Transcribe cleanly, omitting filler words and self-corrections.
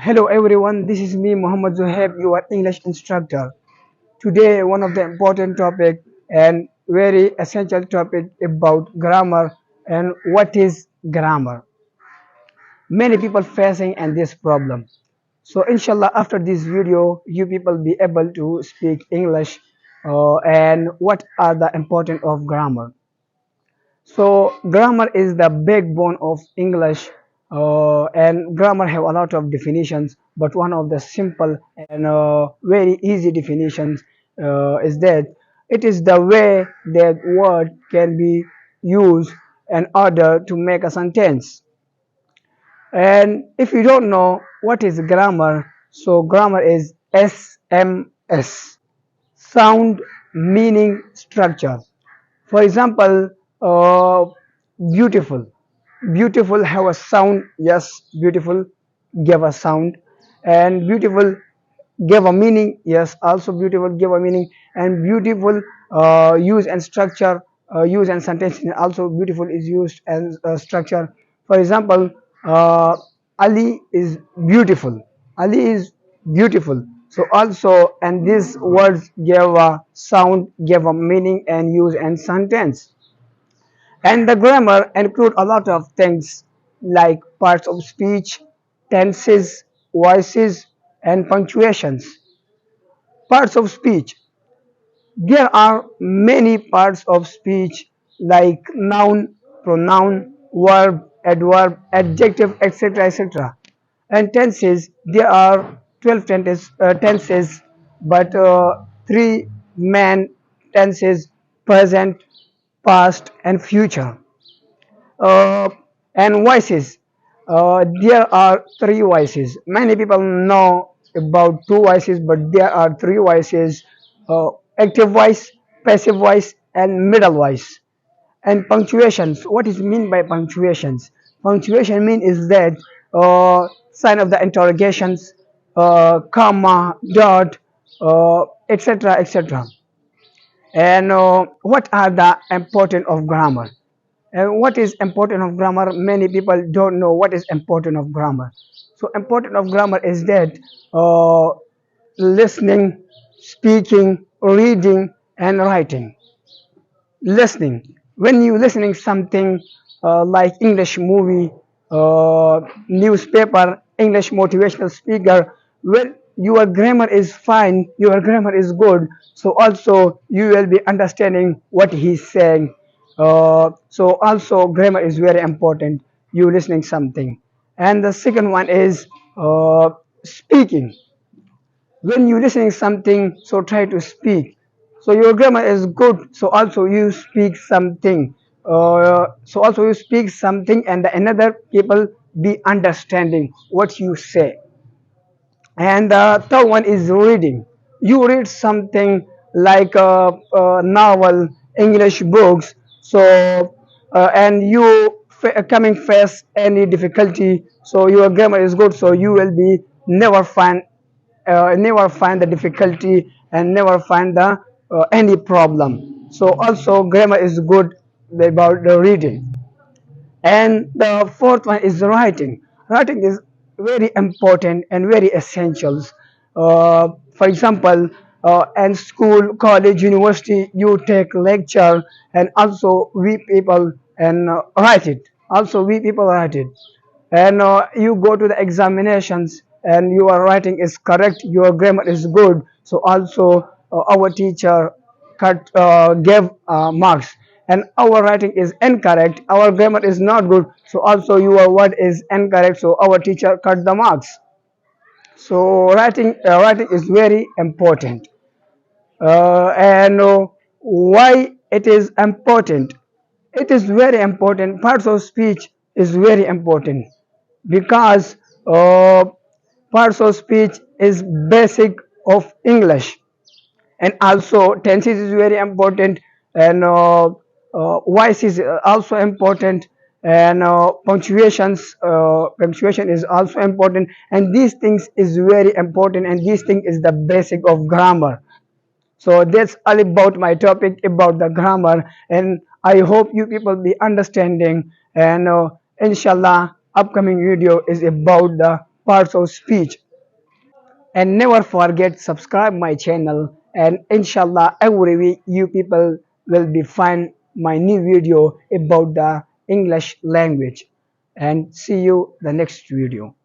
Hello everyone, this is me Muhammad Zohaib, your English instructor. Today one of the important topic and very essential topic about grammar and what is grammar. Many people facing and this problem. So inshallah after this video you people be able to speak English and what are the importance of grammar. So grammar is the backbone of English, and grammar have a lot of definitions. But one of the simple and very easy definitions is that it is the way that word can be used in order to make a sentence. And if you don't know what is grammar, so grammar is SMS, sound, meaning, structure. For example, uh, beautiful. Beautiful have a sound. Yes, beautiful give a sound, and beautiful give a meaning. Yes, also beautiful give a meaning, and beautiful use and structure, use and sentence. Also, beautiful is used as a structure. For example, uh, Ali is beautiful. Ali is beautiful. So also, and these words give a sound, give a meaning, and use and sentence. And the grammar include a lot of things like parts of speech, tenses, voices, and punctuations. Parts of speech. There are many parts of speech like noun, pronoun, verb, adverb, adjective, etc. etc. And tenses, there are 12 tenses, but three main tenses: present, past, and future. uh, and voices. There are three voices. Many people know about two voices, but there are three voices: active voice, passive voice, and middle voice. And punctuations. What is mean by punctuations? Punctuation mean is that sign of the interrogations, comma, dot, etc. etc. And what are the important of grammar? And what is important of grammar? Many people don't know what is important of grammar. So important of grammar is that uh, listening, speaking, reading, and writing. Listening. When you listening something like English movie, newspaper, English motivational speaker, well, your grammar is fine, your grammar is good. So also you will be understanding what he's saying. So also grammar is very important. You listening something, and the second one is speaking. When you listening something, so try to speak. So your grammar is good, so also you speak something. So also you speak something, and the another people be understanding what you say. And the third one is reading. You read something like a novel, English books. So and you coming face any difficulty, so your grammar is good, so you will be never find the difficulty and never find the any problem. So also grammar is good about the reading. And the fourth one is writing. Writing is very important and very essential. For example, in school, college, university, you take lecture, and also we people and write it. Also we people write it, and you go to the examinations and your writing is correct, your grammar is good, so also our teacher gave marks. And our writing is incorrect, our grammar is not good, so also your word is incorrect, so our teacher cut the marks. So writing is very important. And why it is important? It is very important. Parts of speech is very important because uh, parts of speech is basic of English, and also tenses is very important, and voice is also important, and punctuation is also important, and these things is very important, and these thing is the basic of grammar. So that's all about my topic about the grammar, and I hope you people be understanding. And inshallah, upcoming video is about the parts of speech. And never forget subscribe my channel, and inshallah every week you people will be find my new video about the English language. And see you the next video.